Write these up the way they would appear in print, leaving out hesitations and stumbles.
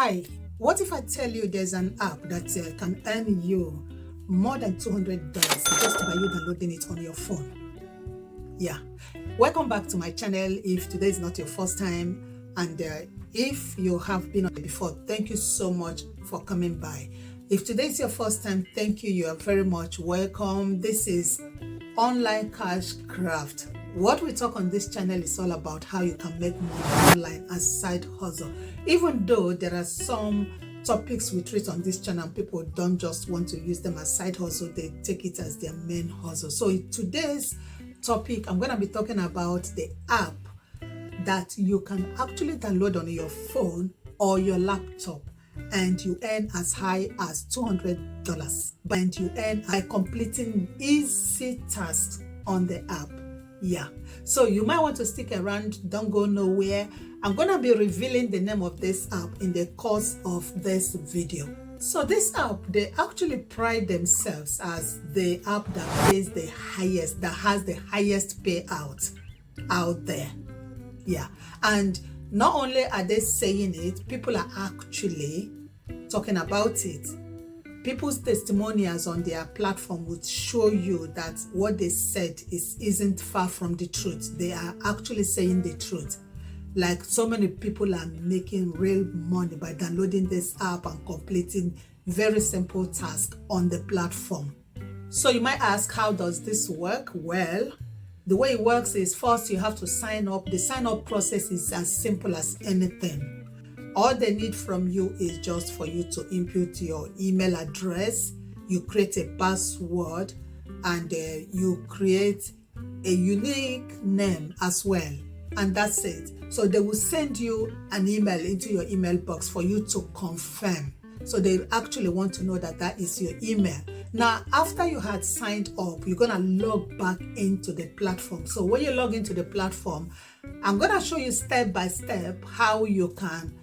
Hi, what if I tell you there's an app that can earn you more than $200 just by you downloading it on your phone? Yeah, welcome back to my channel. If today is not your first time, and if you have been on it before, thank you so much for coming by. If today is your first time, thank you. You are very much welcome. This is Online Cash Craft. What we talk on this channel is all about how you can make money online as side hustle. Even though there are some topics we treat on this channel, people don't just want to use them as side hustle, they take it as their main hustle. So in today's topic, I'm going to be talking about the app that you can actually download on your phone or your laptop, and you earn as high as $200. And you earn by completing easy tasks on the app. Yeah, so you might want to stick around, don't go nowhere. I'm gonna be revealing the name of this app in the course of this video. So this app, they actually pride themselves as the app that pays the highest, that has the highest payout out there. Yeah, and not only are they saying it, people are actually talking about it. People's testimonials on their platform would show you that what they said isn't far from the truth. They are actually saying the truth. Like, so many people are making real money by downloading this app and completing very simple tasks on the platform. So you might ask, how does this work? Well, the way it works is, first you have to sign up. The sign up process is as simple as anything. All they need from you is just for you to input your email address, you create a password, and you create a unique name as well. And that's it. So they will send you an email into your email box for you to confirm. So they actually want to know that that is your email. Now, after you had signed up, you're going to log back into the platform. So when you log into the platform, I'm going to show you step by step how you can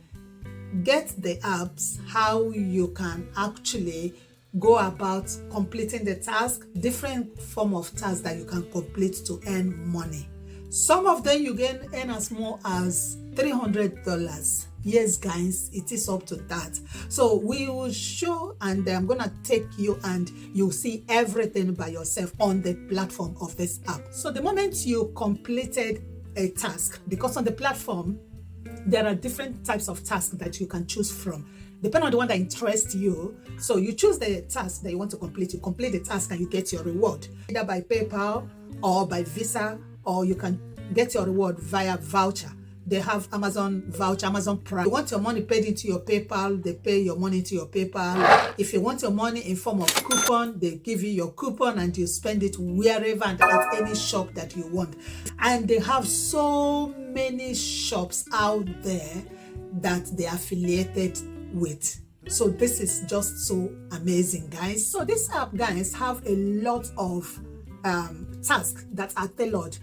get the apps, how you can actually go about completing the task, different form of tasks that you can complete to earn money. Some of them you can earn as more as $300. Yes, guys, it is up to that. So we will show, and I'm gonna take you, and you'll see everything by yourself on the platform of this app. So the moment you completed a task, because on the platform there are different types of tasks that you can choose from, depending on the one that interests you. So you choose the task that you want to complete, you complete the task, and you get your reward either by PayPal or by Visa, or you can get your reward via voucher. They have Amazon voucher, Amazon Prime. You want your money paid into your PayPal, they pay your money into your PayPal. If you want your money in form of coupon, they give you your coupon and you spend it wherever and at any shop that you want. And they have so many shops out there that they are affiliated with. So this is just so amazing, guys. So this app, guys, have a lot of tasks that are tailored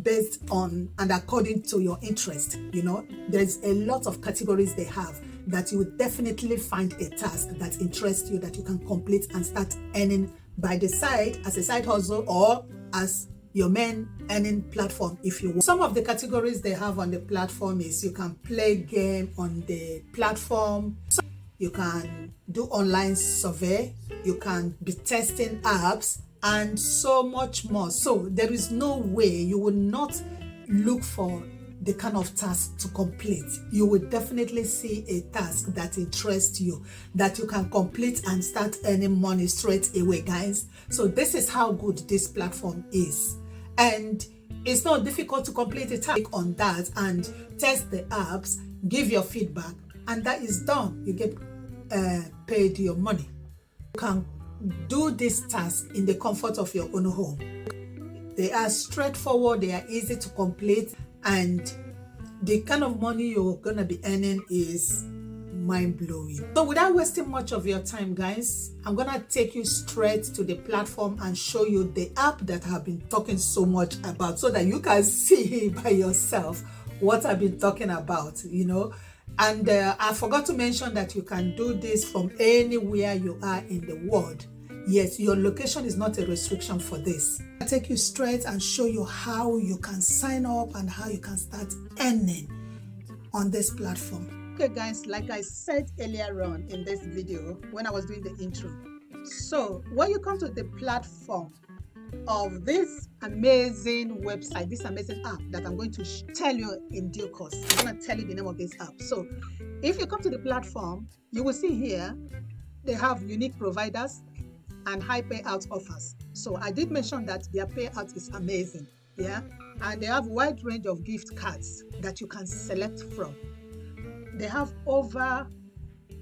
based on and according to your interest. You know, there's a lot of categories they have that you would definitely find a task that interests you, that you can complete and start earning by the side as a side hustle or as your main earning platform if you want. Some of the categories they have on the platform is you can play game on the platform, you can do online survey, you can be testing apps, and so much more. So there is no way you will not look for the kind of task to complete. You will definitely see a task that interests you, that you can complete and start earning money straight away, guys. So this is how good this platform is. And it's not difficult to complete a task. Click on that and test the apps, give your feedback, and that is done. You get paid your money. You can do this task in the comfort of your own home. They are straightforward, they are easy to complete, and the kind of money you're gonna be earning is mind-blowing. So without wasting much of your time, guys, I'm gonna take you straight to the platform and show you the app that I've been talking so much about, so that you can see by yourself what I've been talking about, you know. And I forgot to mention that you can do this from anywhere you are in the world. Yes, your location is not a restriction for this. I'll take you straight and show you how you can sign up and how you can start earning on this platform. Okay guys, like I said earlier on in this video when I was doing the intro, so when you come to the platform of this amazing website, this amazing app that I'm going to tell you in due course, I'm going to tell you the name of this app. So if you come to the platform, you will see here they have unique providers and high payout offers. So I did mention that their payout is amazing, yeah, and they have a wide range of gift cards that you can select from. They have over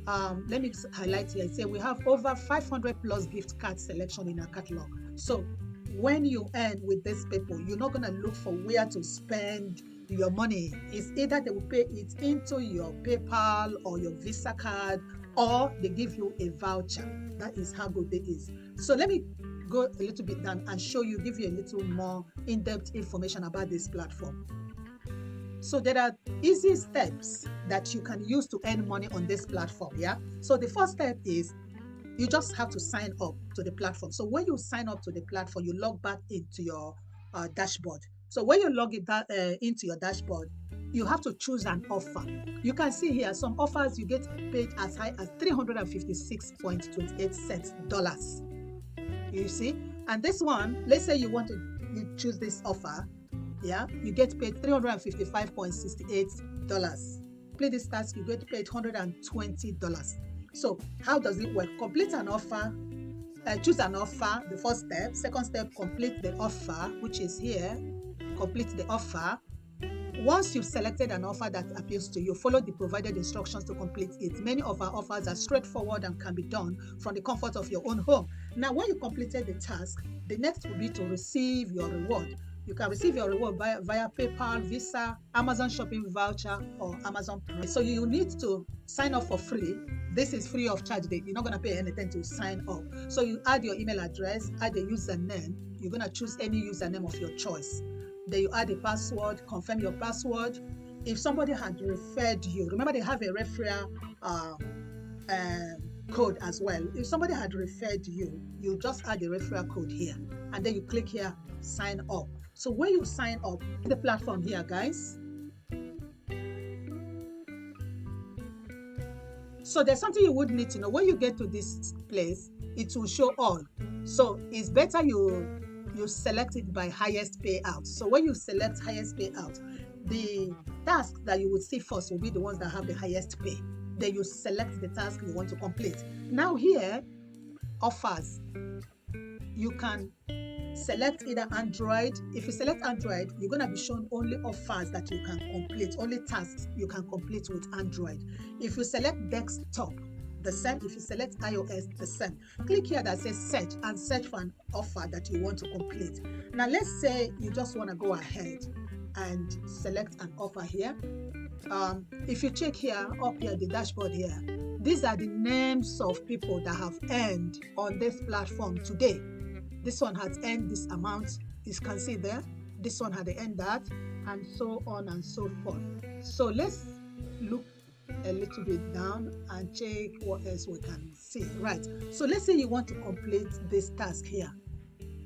let me highlight here. Say we have over 500 plus gift card selection in our catalog. So when you earn with these people, you're not going to look for where to spend your money. It's either they will pay it into your PayPal or your Visa card, or they give you a voucher. That is how good it is. So let me go a little bit down and show you, give you a little more in-depth information about this platform. So there are easy steps that you can use to earn money on this platform, yeah? So the first step is you just have to sign up to the platform. So when you sign up to the platform, you log back into your dashboard. So when you log it into your dashboard, you have to choose an offer. You can see here some offers you get paid as high as $356.28. You see? And this one, let's say you choose this offer, yeah, you get paid $355.68. Play this task, you get paid $120. So how does it work? Complete an offer, choose an offer, the first step. Second step, complete the offer, which is here. Complete the offer. Once you've selected an offer that appeals to you, follow the provided instructions to complete it. Many of our offers are straightforward and can be done from the comfort of your own home. Now, when you completed the task, the next will be to receive your reward. You can receive your reward via PayPal, Visa, Amazon shopping voucher, or Amazon Prime. So you need to sign up for free. This is free of charge. You're not going to pay anything to sign up. So you add your email address, add a username. You're going to choose any username of your choice. Then you add a password, confirm your password. If somebody had referred you, remember they have a referral code as well. If somebody had referred you, you just add the referral code here, and then you click here, sign up. So when you sign up, the platform here, guys. So there's something you would need to know. When you get to this place, it will show all. So it's better you select it by highest payout. So when you select highest payout, the tasks that you would see first will be the ones that have the highest pay. Then you select the task you want to complete. Now here, offers. You can select either Android. If you select Android, you're going to be shown only offers that you can complete, only tasks you can complete with Android. If you select desktop, the same. If you select iOS, the same. Click here that says search and search for an offer that you want to complete. Now let's say you just want to go ahead and select an offer here. If you check here, up here, the dashboard here, these are the names of people that have earned on this platform today. This one has earned this amount, you can see there. This one had earned that, and so on and so forth. So let's look a little bit down and check what else we can see. Right, so let's say you want to complete this task here.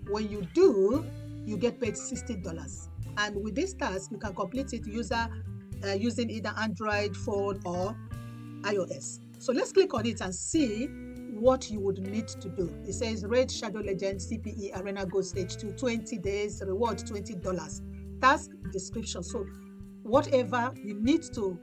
When you do, you get paid $60, and with this task you can complete it using either Android phone or iOS. So let's click on it and see what you would need to do. It says Raid Shadow Legend CPE Arena Gold Stage 2, 20 days, reward $20. Task description. So whatever you need to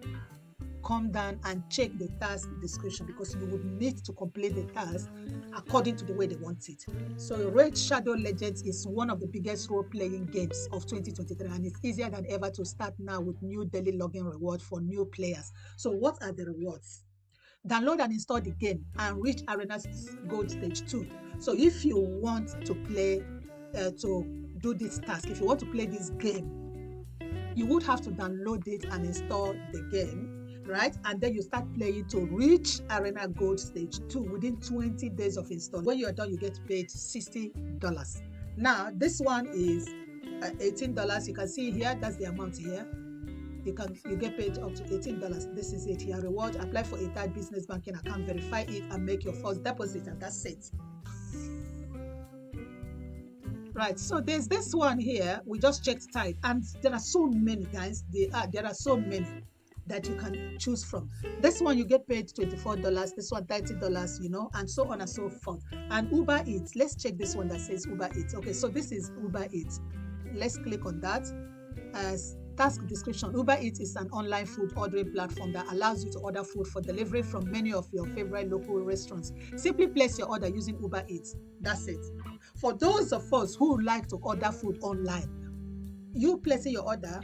come down and check the task description, because you would need to complete the task according to the way they want it. So Raid Shadow Legends is one of the biggest role-playing games of 2023, and it's easier than ever to start now with new daily login reward for new players. So what are the rewards? Download and install the game and reach Arena Gold Stage 2. So if you want to play, to do this task, if you want to play this game, you would have to download it and install the game, right? And then you start playing to reach Arena Gold Stage 2 within 20 days of install. When you are done, you get paid $60. Now, this one is $18. You can see here, that's the amount here. You get paid up to $18. This is it here. Reward, apply for a Tide business banking account, verify it, and make your first deposit, and that's it. Right, so there's this one here. We just checked Tide, and there are so many, guys. There are so many. that you can choose from. This one you get paid $24, this one $30, you know, and so on and so forth. And Uber Eats, let's check this one that says Uber Eats. Okay, so this is Uber Eats. Let's click on that. As task description, Uber Eats is an online food ordering platform that allows you to order food for delivery from many of your favorite local restaurants. Simply place your order using Uber Eats. That's it. For those of us who like to order food online, you placing your order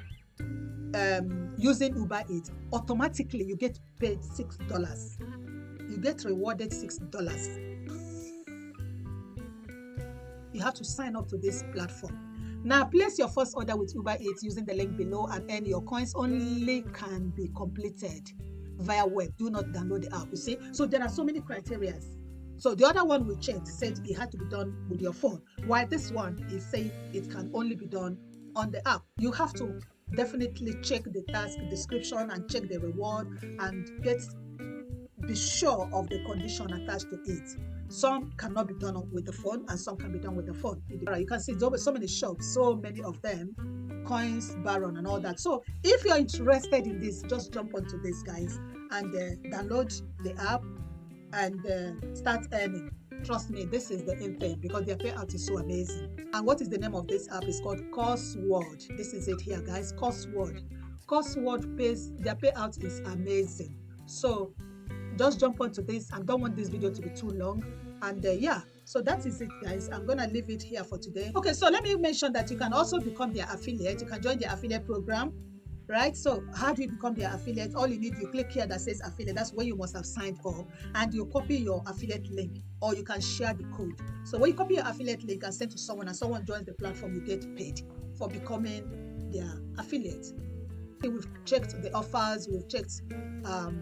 using Uber Eats, automatically you get paid $6. You get rewarded $6. You have to sign up to this platform. Now, place your first order with Uber Eats using the link below and earn your coins. Only can be completed via web. Do not download the app, you see. So there are so many criteria. So the other one we checked said it had to be done with your phone, while this one is saying it can only be done on the app. You have to definitely check the task description and check the reward and be sure of the condition attached to it. Some cannot be done with the phone and some can be done with the phone. You can see there were so many shops, so many of them, Coins, Baron and all that. So if you're interested in this, just jump onto this, guys, and download the app and start earning. Trust me, this is the intent because their payout is so amazing. And what is the name of this app? It's called Casward. This is it here, guys. Casward. Casward pays, their payout is amazing. So just jump onto this. I don't want this video to be too long. And yeah, so that is it, guys. I'm gonna leave it here for today. Okay, so let me mention that you can also become their affiliate. You can join the affiliate program, right? So how do you become their affiliate? All you need, you click here that says affiliate. That's where you must have signed up, and you copy your affiliate link, or you can share the code. So when you copy your affiliate link and send to someone, and someone joins the platform, you get paid for becoming their affiliate. We've checked the offers, we've checked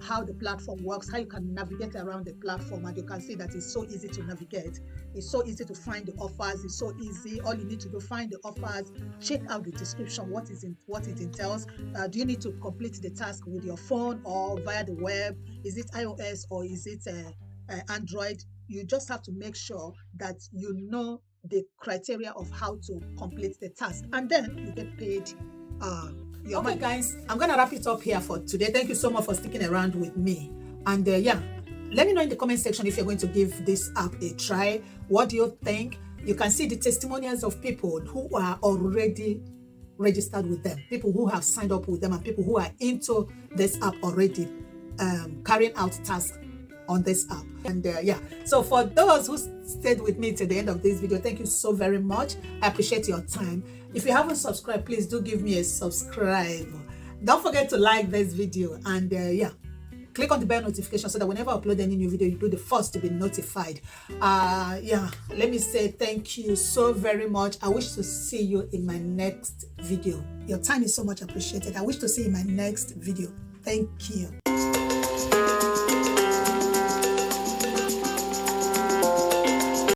how the platform works, how you can navigate around the platform, and you can see that it's so easy to navigate. It's so easy to find the offers. It's so easy. All you need to do, find the offers, check out the description, what it entails. Do you need to complete the task with your phone or via the web? Is it iOS or is it Android? You just have to make sure that you know the criteria of how to complete the task, and then you get paid your money. Guys, I'm gonna wrap it up here for today. Thank you so much for sticking around with me, and yeah, let me know in the comment section if you're going to give this app a try. What do you think? You can see the testimonials of people who are already registered with them, people who have signed up with them, and people who are into this app already, carrying out tasks on this app. And yeah, so for those who stayed with me to the end of this video, thank you so very much. I appreciate your time. If you haven't subscribed, please do give me a subscribe. Don't forget to like this video, and yeah, click on the bell notification so that whenever I upload any new video, you'll be the first to be notified. Yeah, let me say thank you so very much. I wish to see you in my next video. Your time is so much appreciated. I wish to see you in my next video. Thank you.